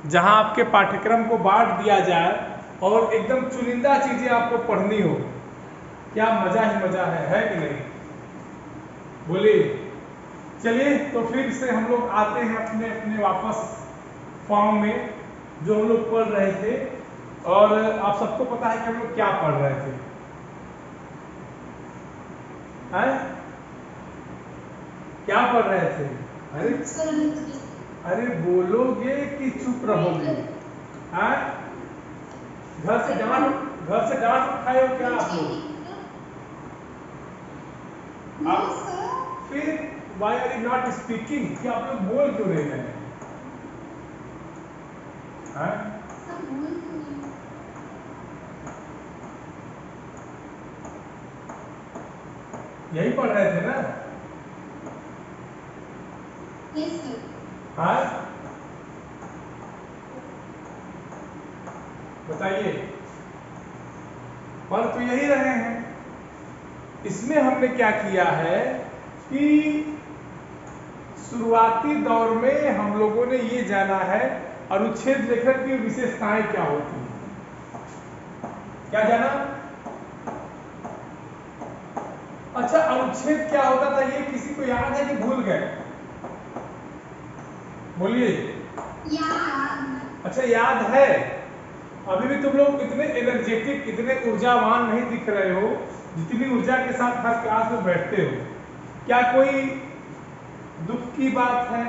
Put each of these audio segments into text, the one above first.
जहां आपके पाठ्यक्रम को बांट दिया जाए और एकदम चुनिंदा चीजें आपको पढ़नी हो। क्या मजा ही मजा है कि नहीं? बोलिए। चलिए तो फिर से हम लोग आते हैं अपने अपने वापस फॉर्म में जो हम लोग पढ़ रहे थे। और आप सबको पता है कि हम लोग क्या पढ़ रहे थे? हैं? क्या पढ़ रहे थे? अरे बोलोगे कि चुप रहोगे? हैं? घर से डांट खाए हो क्या आप लोग? आप फिर why are you not speaking? कि आप लोग बोल क्यों रहे हैं? यही पढ़ रहे थे ना? हाँ बताइए। पढ़ तो यही रहे हैं। इसमें हमने क्या किया है कि शुरुआती दौर में हम लोगों ने ये जाना है अनुच्छेद लेखन की विशेषताएं क्या होती है। क्या जाना? अच्छा, अनुच्छेद क्या होता था ये किसी को याद है कि भूल गए? बोलिए। अच्छा याद है। अभी भी तुम लोग इतने एनर्जेटिक, इतने ऊर्जावान नहीं दिख रहे हो जितनी ऊर्जा के साथ हर क्लास में बैठते हो। क्या कोई दुख की बात है,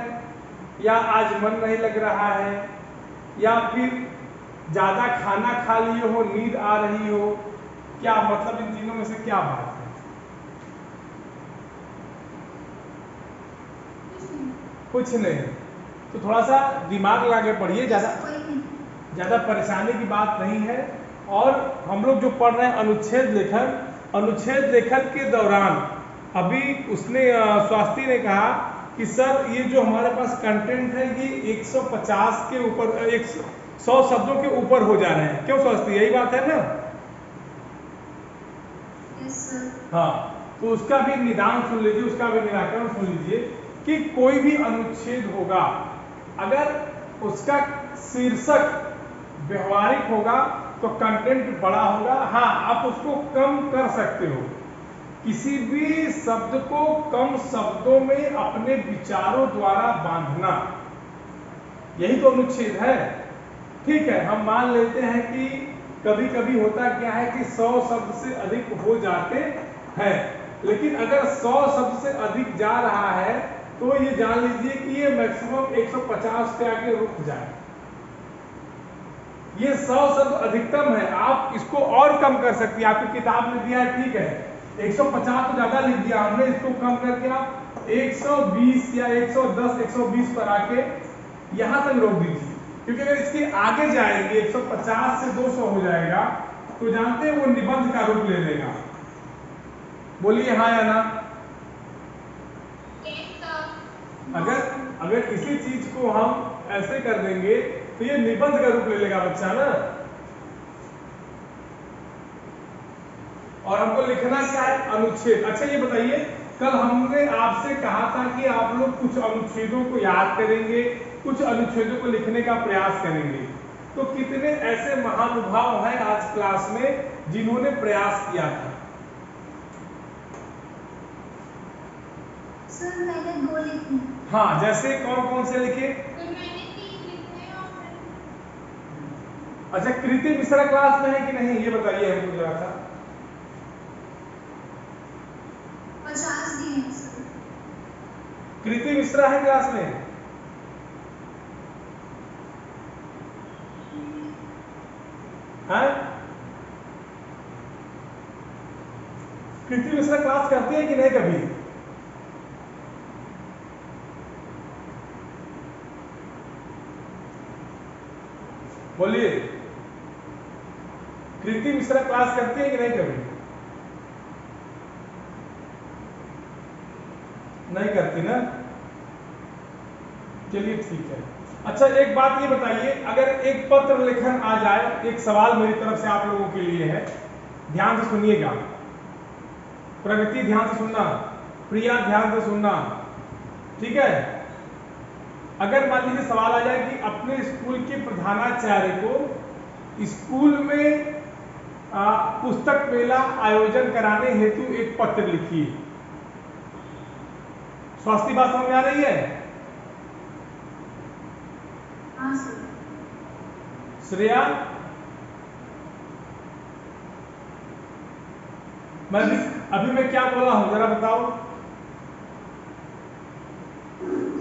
या आज मन नहीं लग रहा है, या फिर ज्यादा खाना खा लिए हो, नींद आ रही हो? क्या मतलब इन तीनों में से क्या बात है? कुछ नहीं। तो थोड़ा सा दिमाग लगा के पढ़िए, ज्यादा परेशानी की बात नहीं है। और हम लोग जो पढ़ रहे हैं अनुच्छेद लेखन, अनुच्छेद लेखन के दौरान अभी उसने स्वास्थ्य ने कहा कि सर ये जो हमारे पास कंटेंट है ये 150 के ऊपर, 100 शब्दों के ऊपर हो जा रहे हैं। क्यों स्वास्थ्य? यही बात है ना? हाँ, तो उसका भी निदान सुन लीजिए, उसका भी निराकरण सुन लीजिए कि कोई भी अनुच्छेद होगा, अगर उसका शीर्षक व्यवहारिक होगा तो कंटेंट बड़ा होगा। हाँ, आप उसको कम कर सकते हो। किसी भी शब्द को कम शब्दों में अपने विचारों द्वारा बांधना, यही तो अनुच्छेद है। ठीक है, हम मान लेते हैं कि कभी कभी होता क्या है कि 100 शब्द से अधिक हो जाते हैं, लेकिन अगर 100 शब्द से अधिक जा रहा है तो ये जान लीजिए कि ये मैक्सिमम 150 पे आके रुक जाए। ये 100 शब्द अधिकतम है, आप इसको और कम कर सकती है। आपकी किताब में दिया है, ठीक है, 150 तो ज्यादा लिख दिया हमने, इसको कम करके आप 120 या 110, 120 पर आके यहां तक रोक दीजिए। क्योंकि अगर इसके आगे जाएंगे 150 से 200 हो जाएगा तो जानते हैं वो निबंध का रूप ले लेगा। बोलिए हाँ या ना? अगर इसी चीज को हम ऐसे कर देंगे तो ये निबंध का रूप ले लेगा बच्चा ना। और हमको लिखना क्या है? अनुच्छेद। अच्छा ये बताइए, कल हमने आपसे कहा था कि आप लोग कुछ अनुच्छेदों को याद करेंगे, कुछ अनुच्छेदों को लिखने का प्रयास करेंगे। तो कितने ऐसे महानुभाव हैं आज क्लास में जिन्होंने प्रयास किया था? सर मैंने 2 लिखे। हाँ, जैसे कौन कौन से लिखे? अच्छा, कृति मिश्रा क्लास में है कि नहीं ये बताइए हमको जरा सा। 50 दिए सर। कृति मिश्रा है क्लास में? हैं? कृति मिश्रा क्लास करती है कि नहीं कभी? बोलिए। कृति मिश्रा क्लास करती है कि नहीं कभी? नहीं करती ना? चलिए ठीक है। अच्छा एक बात ये बताइए, अगर एक पत्र लेखन आ जाए, एक सवाल मेरी तरफ से आप लोगों के लिए है, ध्यान से सुनिएगा। प्रगति ध्यान से सुनना, प्रिया ध्यान से सुनना, ठीक है? अगर मान लीजिए सवाल आ जाए कि अपने स्कूल के प्रधानाचार्य को स्कूल में पुस्तक मेला आयोजन कराने हेतु एक पत्र लिखिए। स्वास्थ्य बात समझ में आ रही है? हाँ सर। श्रेया, अभी मैं क्या बोला हूं जरा बताओ।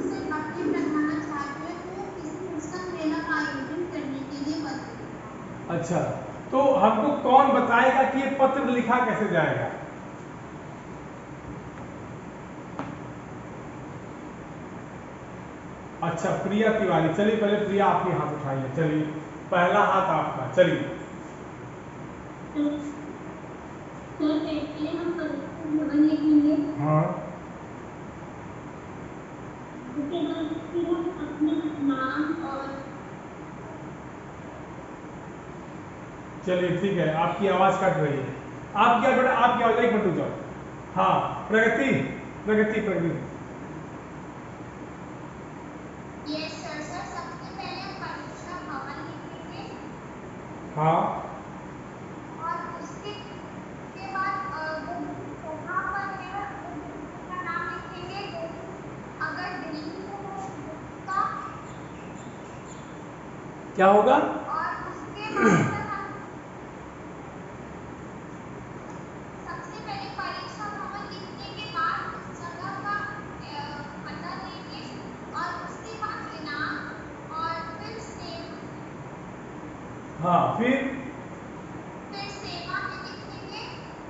सर अपने प्रधानाचार्य को किसी पुस्तक मेला का आयोजन करने के लिए पत्र। अच्छा, तो हमको कौन बताएगा कि ये पत्र लिखा कैसे जाएगा? अच्छा, प्रिया तिवारी। चलिए पहले प्रिया आपके हाथ उठाइए। चलिए पहला हाथ आपका। चलिए हाँ, उसके बाद फिर हम अपना नाम और चलिए ठीक है। आपकी आवाज कट रही है। आप क्या बेटा, आपकी आवाज एक मिनट रुक जाओ। हाँ Pragati, Pragati Pragati. Yes sir. Sir सबसे पहले हम परीक्षा भवन लिखेंगे हाँ और उसके बाद वो वहाँ पर है उसका नाम लिखेंगे। अगर दिल्ली में है उसका, क्या होगा? और उसके बाद सर हम सबसे पहले परीक्षा भवन लिखने के बाद उस जगह का पता देंगे और उसके बाद इनाम और फिर हाँ फिर सेवा में लिखेंगे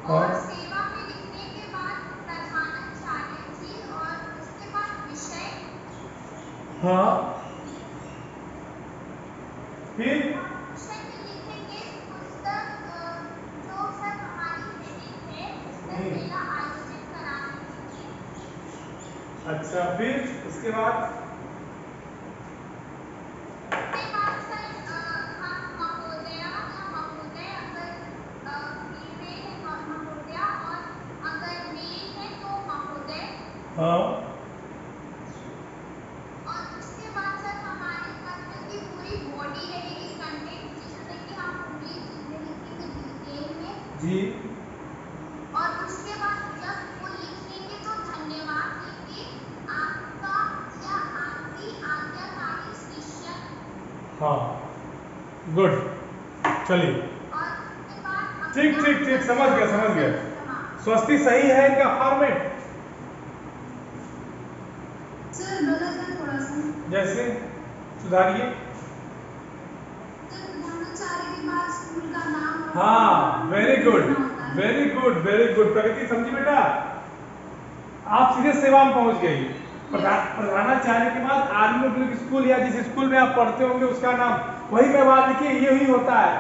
हाँ और सेवा में लिखने के बाद प्रधानाचार्य जी और उसके बाद विषय हाँ फिर और विषय में लिखेंगे पुस्तक जो सर हमारी हेडिंग है पुस्तक मेला आयोजित कराने के लिए। अच्छा, फिर उसके बाद सर हम महोदया या महोदय अगर फीमेल है महोदया और अगर मेल है तो महोदय। हाँ और उसके बाद सर हमारे पत्र की पूरी बॉडी रहेगी, कंटेंट जिसमें कि हम पूरी चीजें लिखेंगे डिटेल में जी। और उसके बाद जब वो लिखेंगे तो धन्यवाद लिखिए आपका या आपकी आज्ञाकारी शिष्य। हाँ गुड। चलिए और उसके बाद ठीक ठीक ठीक, समझ गया समझ गया। स्वस्ति सही है इनका फॉर्मेट? सर गलत है थोड़ा सा। जैसे सुधारिए। सर प्रधानाचार्य के बाद स्कूल का नाम और हाँ वेरी गुड लिखना होता है। Very good very good. Pragati समझी बेटा? आप सीधे सेवा में पहुंच गई। प्रधानाचार्य के बाद आर्मी पब्लिक स्कूल या जिस स्कूल में आप पढ़ते होंगे उसका नाम, वही मैं बात देखिए यही होता है।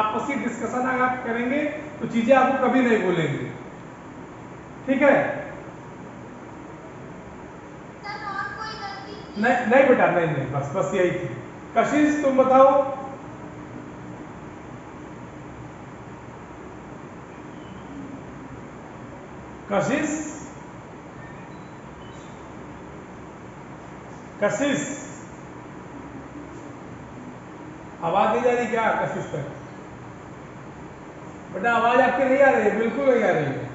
आपसी डिस्कशन अगर आप करेंगे तो चीजें आपको कभी नहीं भूलेंगे। ठीक है? सर और कोई गलती नहीं नहीं बेटा, नहीं नहीं, बस बस यही थी। कशिश तुम बताओ। कशिश, कशिश आवाज नहीं जा रही क्या कशिश तक? बेटा आवाज आपकी नहीं आ रही है, बिल्कुल नहीं आ रही है।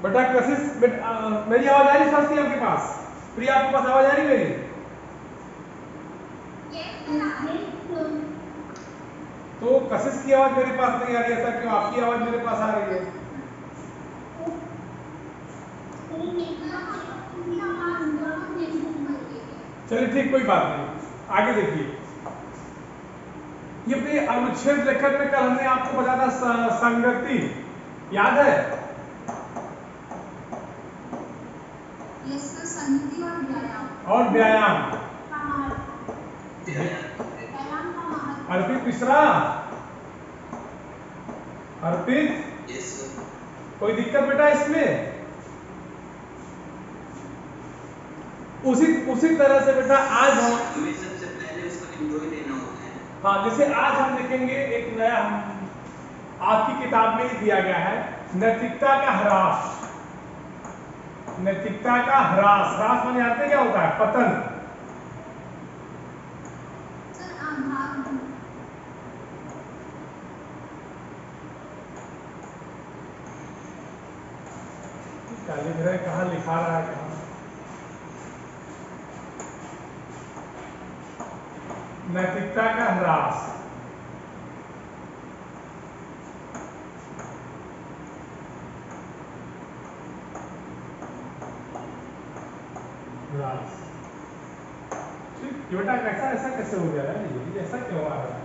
बेटा कशिश, मेरी आवाज आ रही स्वास्थ्य आपके पास? प्रिया आपके पास आवाज आ रही मेरी? तो कशिश की आवाज मेरे पास नहीं आ रही है, ऐसा क्यों? आपकी आवाज मेरे पास आ रही है। चलिए ठीक, कोई बात नहीं। आगे देखिए, ये अपने अनुच्छेद लेखन में कल हमने आपको बताया था संगति, याद है? Yes sir. संगति और व्यायाम। और व्यायाम। व्यायाम का महत्व। अर्पित मिश्रा, अर्पित, कोई दिक्कत बेटा इसमें? उसी तरह से बेटा आज हम सबसे पहले उसको इंट्रो ही देना होता है। हाँ, जैसे आज हम लिखेंगे एक नया, आपकी किताब में ही दिया गया है, नैतिकता का ह्रास। नैतिकता का ह्रास। ह्रास माने जानते हैं क्या होता है? पतन। सर अभाव। क्या लिख रहे हैं, कहाँ लिखा रहा है, कहाँ? नैतिकता का ह्रास। ठीक, बेटा कैसा ऐसा कैसे हो गया है? ये ऐसा क्यों आ रहा है?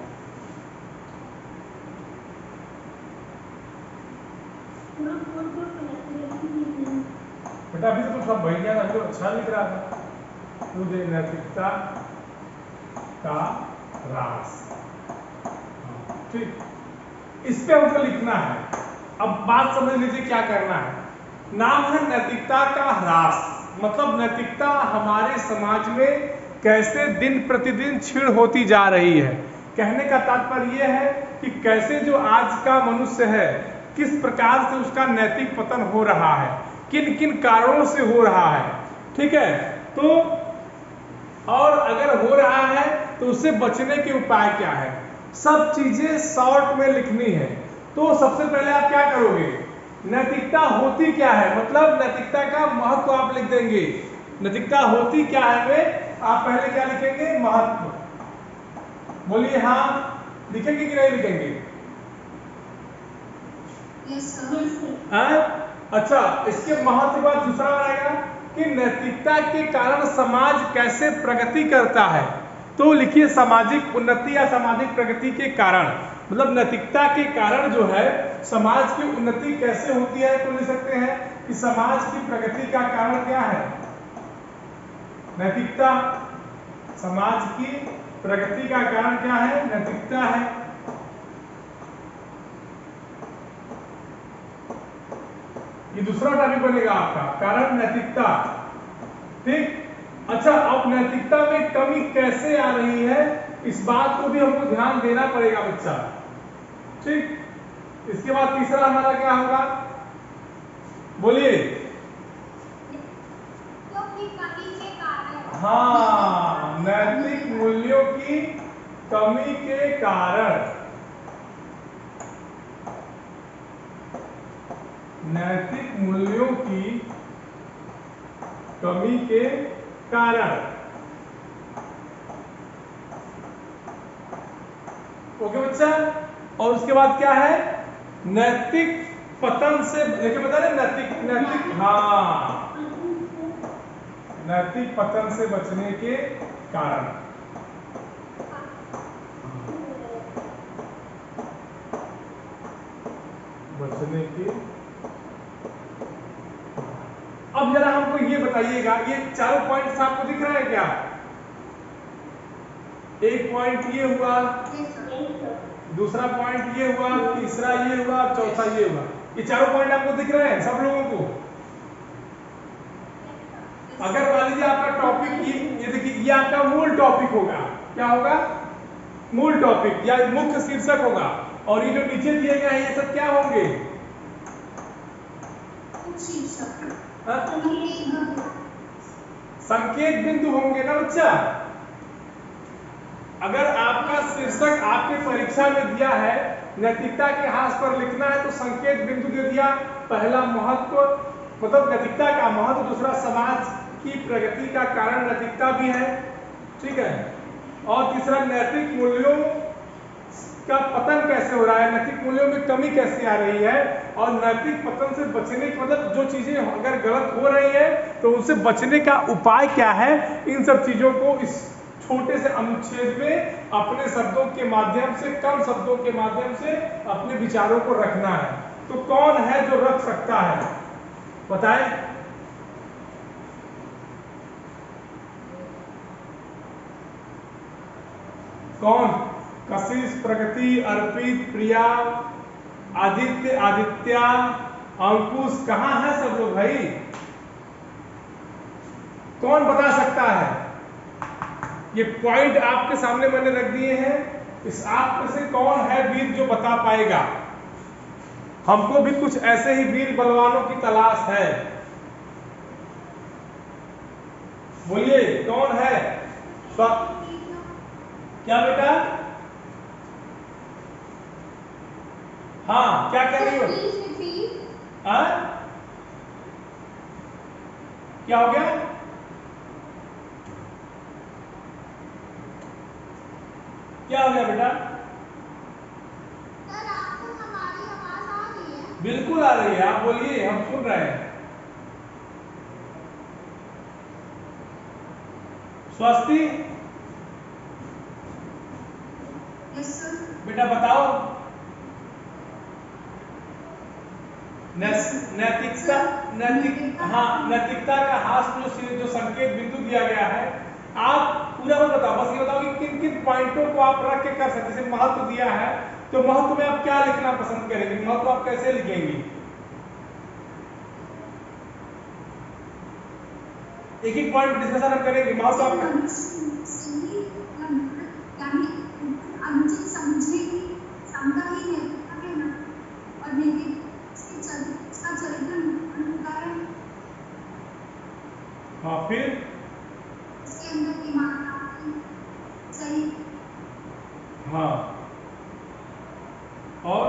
बेटा अभी तो सब बढ़ गया था, जो अच्छा लिख रहा था। तो नैतिकता का ह्रास। ठीक, इस पे हमको लिखना है। अब बात समझ लीजिए क्या करना है। नाम है नैतिकता का ह्रास, मतलब नैतिकता हमारे समाज में कैसे दिन प्रतिदिन क्षीण होती जा रही है। कहने का तात्पर्य यह है कि कैसे जो आज का मनुष्य है, किस प्रकार से उसका नैतिक पतन हो रहा है, किन किन कारणों से हो रहा है। ठीक है, तो और अगर हो रहा है तो उससे बचने के उपाय क्या है, सब चीजें शॉर्ट में लिखनी है। तो सबसे पहले आप क्या करोगे, नैतिकता होती क्या है, मतलब नैतिकता का महत्व आप लिख देंगे। नैतिकता होती क्या है में आप पहले क्या लिखेंगे, महत्व। बोलिए हाँ, लिखेंगे कि नहीं लिखेंगे? Yes sir. अच्छा, इसके महत्व के बाद दूसरा आएगा कि नैतिकता के कारण समाज कैसे प्रगति करता है। तो लिखिए सामाजिक उन्नति या सामाजिक प्रगति के कारण, मतलब नैतिकता के कारण जो है समाज की उन्नति कैसे होती है। तो लिख सकते हैं कि समाज की प्रगति का कारण क्या है, नैतिकता। समाज की प्रगति का कारण क्या है, नैतिकता है। ये दूसरा टॉपिक बनेगा आपका, कारण नैतिकता। ठीक, अच्छा, अब नैतिकता में कमी कैसे आ रही है, इस बात को भी हमको ध्यान देना पड़ेगा बच्चा। ठीक, इसके बाद तीसरा हमारा क्या होगा, बोलिए। क्योंकि कमी के कारण। हाँ, नैतिक मूल्यों की कमी के कारण। नैतिक मूल्यों की कमी के कारण। ओके बच्चा, और उसके बाद क्या है, नैतिक पतन से, देखिए बता रहे नैतिक हाँ, नैतिक पतन से बचने के कारण। बचने के, अब जरा हमको ये बताइएगा, ये चारों पॉइंट्स आपको दिख रहा है क्या? एक पॉइंट ये हुआ, दूसरा पॉइंट ये हुआ, तीसरा ये हुआ, चौथा ये हुआ। ये चारों पॉइंट आपको दिख रहे हैं सब लोगों को? अगर मान लीजिए आपका टॉपिक ये देखिए, ये आपका मूल टॉपिक होगा। क्या होगा, मूल टॉपिक या मुख्य शीर्षक होगा। और ये जो नीचे दिए गए हैं ये सब क्या होंगे, संकेत बिंदु होंगे ना बच्चा। अगर आपका शीर्षक आपके परीक्षा में दिया है नैतिकता के ह्रास पर लिखना है, तो संकेत बिंदु दे दिया, पहला महत्व, मतलब नैतिकता का महत्व, दूसरा समाज की प्रगति का कारण नैतिकता भी है। ठीक है, और तीसरा नैतिक मूल्यों का पतन कैसे हो रहा है, नैतिक मूल्यों में कमी कैसे आ रही है, और नैतिक पतन से बचने की, मतलब जो चीजें अगर गलत हो रही है तो उनसे बचने का उपाय क्या है। इन सब चीजों को इस छोटे से अनुच्छेद में अपने शब्दों के माध्यम से, कम शब्दों के माध्यम से अपने विचारों को रखना है। तो कौन है जो रख सकता है, बताएं? कौन? कशिश, प्रगति, अर्पित, प्रिया, आदित्य, आदित्या, अंकुश, कहाँ है सब लोग भाई? कौन बता सकता है? ये पॉइंट आपके सामने मैंने रख दिए हैं, इस आप में से कौन है वीर जो बता पाएगा? हमको भी कुछ ऐसे ही वीर बलवानों की तलाश है। बोलिए कौन है? क्या बेटा? हाँ क्या कह रही हो? हाँ क्या हो गया? क्या हो गया बेटा? सर आपको हमारी आवाज आ रही है? बिल्कुल आ रही है, आप बोलिए, हम सुन रहे हैं। स्वस्ति यस सर। बेटा बताओ, नैतिकता नैतिकता का हास्य जो संकेत बिंदु दिया गया है, आप पूरा मत बताओ, बस ये बताओ कि किन किन पॉइंटों को आप रख के कर सकते। जैसे महत्व दिया है, तो महत्व में आप क्या लिखना पसंद करेंगे? महत्व आप कैसे लिखेंगे? एक एक पॉइंट डिस्कशन हम करेंगे। महत्व आप अनुचित समझने की क्षमता ही नैतिकता के ना और नैतिक इसका चरित्र अनुदाहरण। हाँ फिर इसके अंदर ईमानदारी सही। हाँ और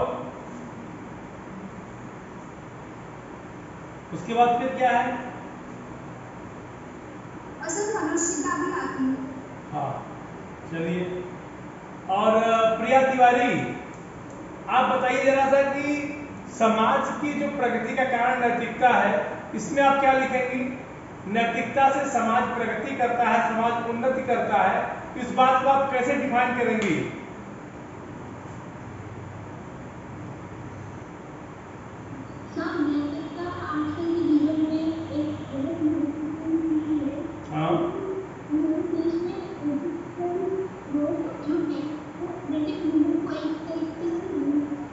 उसके बाद फिर क्या है? और सर मनुष्यता भी आती है। हाँ चलिए, और प्रिया तिवारी आप बताइए जरा सा कि समाज की जो प्रगति का कारण नैतिकता है, इसमें आप क्या लिखेंगी? नैतिकता से समाज प्रगति करता है, समाज उन्नति करता है, इस बात को आप कैसे डिफाइन करेंगी? नैतिकता आज के जीवन में एक बहुत महत्वपूर्ण चीज है। हाँ हमारे देश में लोग जो है वो नैतिक मूल्यों को एक तरीके से बना रहे हैं।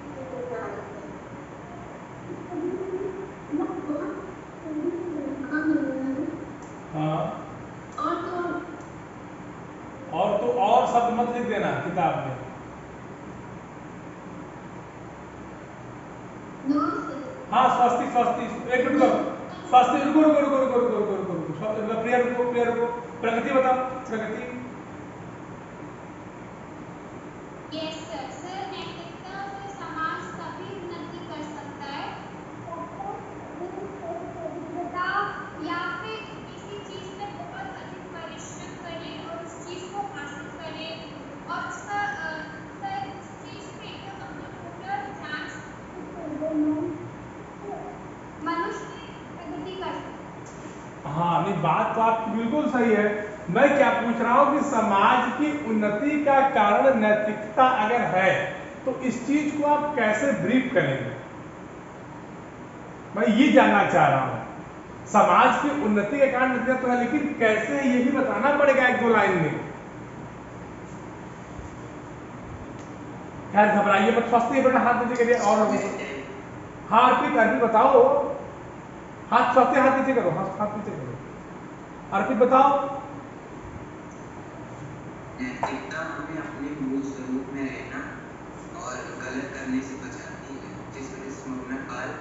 हाँ और और शब्द मत लिख देना किताब में। हाँ स्वस्ति एक मिनट रुको, स्वस्ति रुको, प्रिया रुको, प्रगति बताओ, प्रगति। Yes sir. सर नैतिकता से समाज तभी उन्नति कर सकता है या फिर किसी चीज में बहुत अधिक परिश्रम करे और उस चीज को हासिल करे और उसका सर उस चीज पे एकदम अपना पूरा ध्यान मनुष्य प्रगति कर सकता है। हाँ नहीं, बात तो आपकी बिल्कुल सही है। मैं क्या पूछ रहा हूँ कि समाज की उन्नति का कारण नैतिकता अगर है, तो इस चीज को आप कैसे ब्रीफ करेंगे? मैं ये जानना चाह रहा हूँ। समाज की उन्नति के कारण नैतिकता तो है, लेकिन कैसे है ये भी बताना पड़ेगा एक दो लाइन में। खैर घबराइए मत, स्वस्ति बेटा हाथ नीचे करिए। और हाँ अर्पित बताओ, हाथ स्वस्ति हाथ नीचे करो, हाथ नीचे करो। अर्पित बताओ। नैतिकता हमें अपने मूल स्वरूप में रहना और गलत करने से बचाती है, जिस वजह से हम अपना कार्य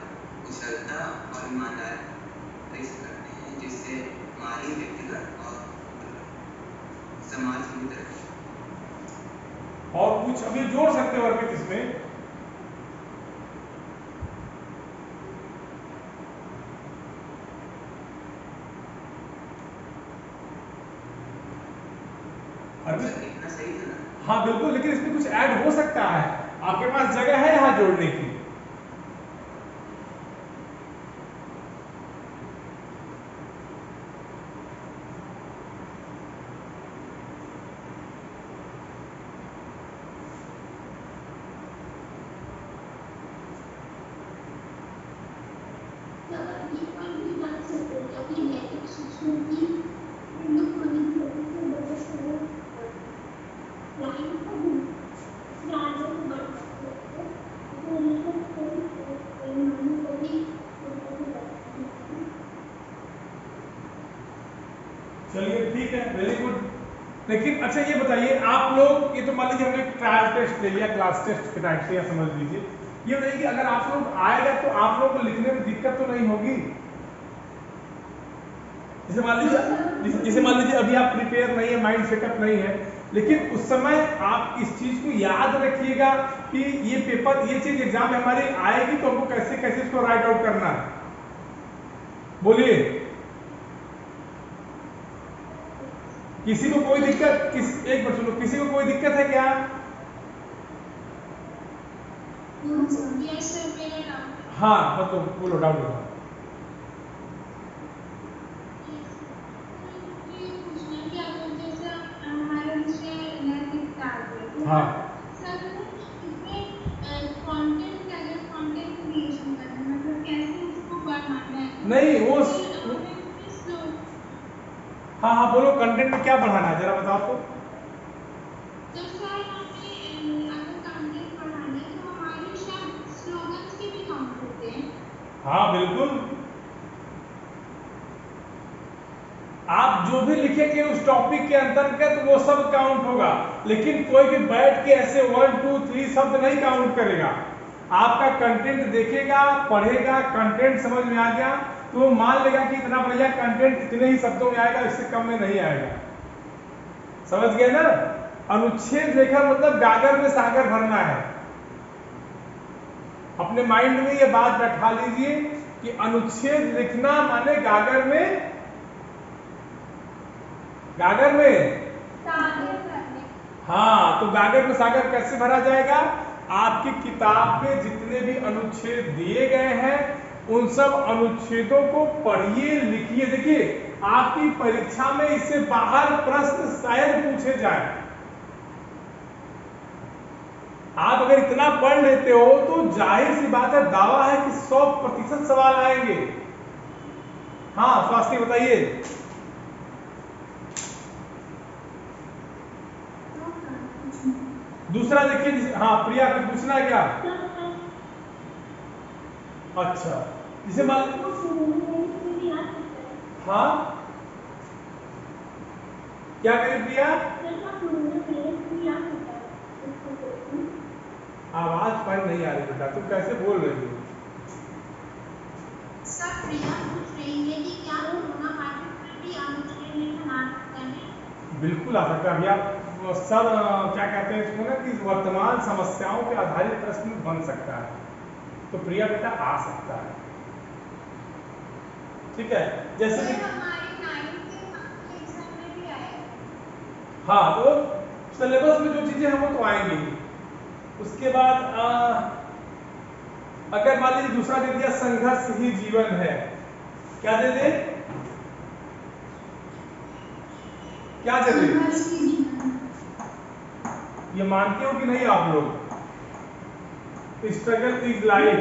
कुशलता और ईमानदारी से करते हैं, जिससे हमारी व्यक्तिगत और समाज की तरक्की। और कुछ अभी जोड़ सकते हो अर्पित इसमें? इतना सही था ना? हाँ बिल्कुल, लेकिन इसमें कुछ ऐड हो सकता है, आपके पास जगह है यहाँ जोड़ने की। चलिए ठीक है, वेरी गुड। लेकिन अच्छा ये बताइए आप लोग, ये तो मान लीजिए हमने ट्रायल टेस्ट ले लिया, क्लास टेस्ट के टाइप से, या समझ लीजिए। ये बताइए कि अगर आप लोग आएगा तो आप लोग को लिखने में दिक्कत तो नहीं होगी? जैसे मान लीजिए अभी आप प्रिपेयर नहीं है, माइंड सेटअप नहीं है, लेकिन उस समय आप इस चीज को याद रखिएगा कि ये पेपर, ये चीज एग्जाम में हमारी आएगी तो हमको कैसे कैसे इसको राइट आउट करना है। बोलिए, किसी को कोई दिक्कत, एक मिनट सुनो, किसी को कोई दिक्कत है क्या? यस सर, मेरा डाउट। हाँ तो बोलो, डाउट बताओ। हाँ सर इसमें कंटेंट क्या है, कंटेंट क्रिएशन करना है, मतलब कैसे उसको बढ़ाना है। नहीं वो हाँ बोलो, कंटेंट में क्या बढ़ाना है जरा बताओ तो। तो सर हमें अगर कंटेंट बढ़ाना है तो हमारे शायद स्लोगन्स के भी काउंट होते हैं। हाँ बिल्कुल, आप जो भी लिखेंगे उस टॉपिक के अंतर्गत वो सब काउंट होगा, लेकिन कोई भी बैठ के ऐसे 1 2 3 शब्द नहीं काउंट करेगा। आपका कंटेंट देखेगा, पढ़ेगा, कंटेंट समझ में आ गया तो वो मान लेगा कि इतना बढ़िया कंटेंट इतने ही शब्दों में आएगा, इससे कम में नहीं आएगा। समझ गए ना? अनुच्छेद लेखा मतलब गागर में सागर भरना है। अपने माइंड में ये बात बैठा लीजिए कि अनुच्छेद लिखना माने गागर में हाँ, तो गागर में सागर कैसे भरा जाएगा? आपकी किताब में जितने भी अनुच्छेद दिए गए हैं उन सब अनुच्छेदों को पढ़िए, लिखिए। देखिए आपकी परीक्षा में इससे बाहर प्रश्न शायद पूछे जाए। आप अगर इतना पढ़ लेते हो तो जाहिर सी बात है, दावा है कि 100% सवाल आएंगे। हाँ स्वास्थ्य बताइए। दूसरा देखिए, हाँ प्रिया कुछ पूछना है क्या? अच्छा, जिसे मान, हाँ क्या करें प्रिया? आवाज पर नहीं आ रही बेटा, तुम कैसे बोल रही हो? सर प्रिया पूछ रही है कि क्या कोरोना वायरस में भी अनुच्छेद लेखन आ सकता है? बिल्कुल आ सकता है। अभी आप सर क्या कहते हैं इसको ना कि वर्तमान समस्याओं पे आधारित प्रश्न बन सकता है, तो प्रिया बेटा आ सकता है। ठीक है, जैसे कि हमारे 9th के एग्जाम में भी आएगा। हाँ, तो सिलेबस में जो चीजें हैं वो तो आएंगी। उसके बाद अगर मान लीजिए दूसरा दे दिया, संघर्ष ही जीवन है, क्या दे दे? क्या दे दे? ये मानते हो कि नहीं आप लोग? Struggle is life.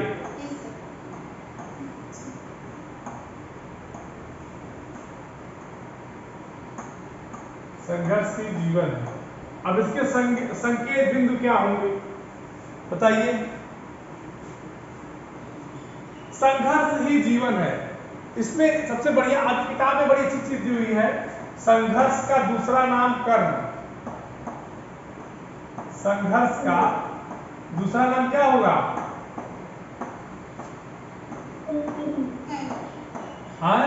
संघर्ष ही जीवन है। अब इसके संकेत बिंदु क्या होंगे बताइए? संघर्ष ही जीवन है, इसमें सबसे बढ़िया आज किताब में बड़ी अच्छी चीज दी हुई है, संघर्ष का दूसरा नाम कर्म। संघर्ष का दूसरा नाम क्या होगा? हाँ,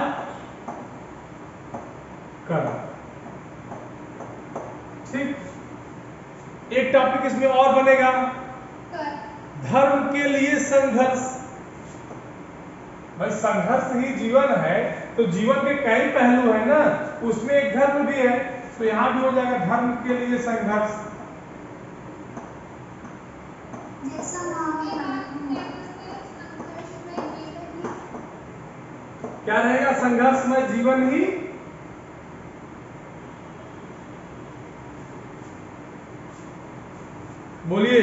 कर्म। ठीक, एक टॉपिक इसमें और बनेगा, धर्म के लिए संघर्ष। भाई संघर्ष ही जीवन है, तो जीवन के कई पहलू है ना, उसमें एक धर्म भी है, तो यहां भी हो जाएगा धर्म के लिए संघर्ष। क्या रहेगा? संघर्ष में जीवन ही। बोलिए,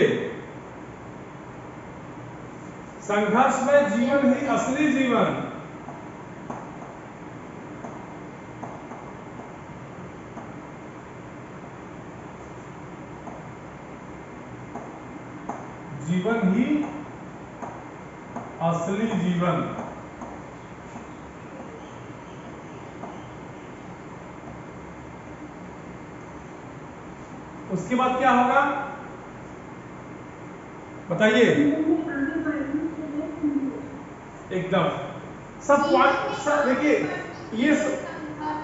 संघर्ष में जीवन ही असली जीवन। जीवन ही असली जीवन। उसके बाद क्या होगा बताइए? एकदम सब पॉइंट, सब देखिए ये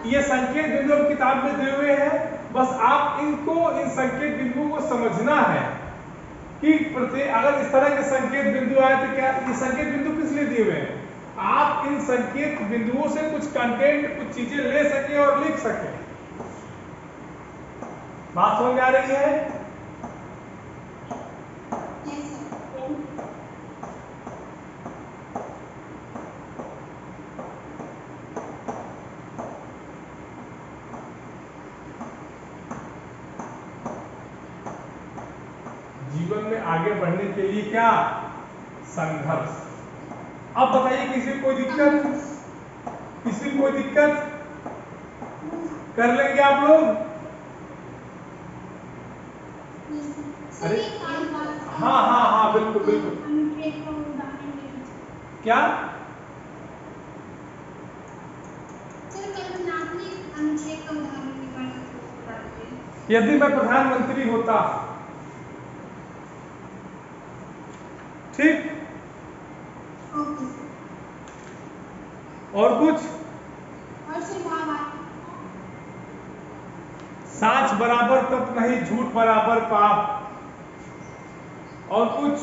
ये संकेत बिंदु अब किताब में दिए हुए हैं, बस आप इनको इन संकेत बिंदुओं को समझना है कि अगर इस तरह के संकेत बिंदु आए तो क्या ये संकेत बिंदु किस लिए दिए हुए हैं, आप इन संकेत बिंदुओं से कुछ कंटेंट कुछ चीजें ले सके और लिख सके। बात समझ में आ रही है? जीवन में आगे बढ़ने के लिए क्या संघर्ष। अब बताइए किसी को कोई दिक्कत, किसी को कोई दिक्कत कर लेंगे आप लोग? अरे हाँ हाँ हाँ बिल्कुल बिल्कुल। क्या यदि मैं प्रधानमंत्री होता, ठीक, और कुछ साच बराबर तप नहीं, झूठ बराबर पाप, और कुछ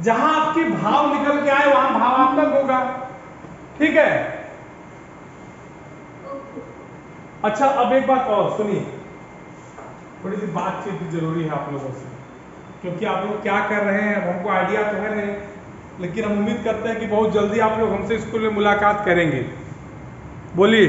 जहां आपके भाव निकल के आए वहां भावात्मक होगा, ठीक है। अच्छा अब एक बात और सुनिए, थोड़ी सी बातचीत भी जरूरी है आप लोगों से, क्योंकि आप लोग क्या कर रहे हैं हमको आइडिया तो है नहीं, लेकिन हम उम्मीद करते हैं कि बहुत जल्दी आप लोग हमसे स्कूल में मुलाकात करेंगे। बोलिए।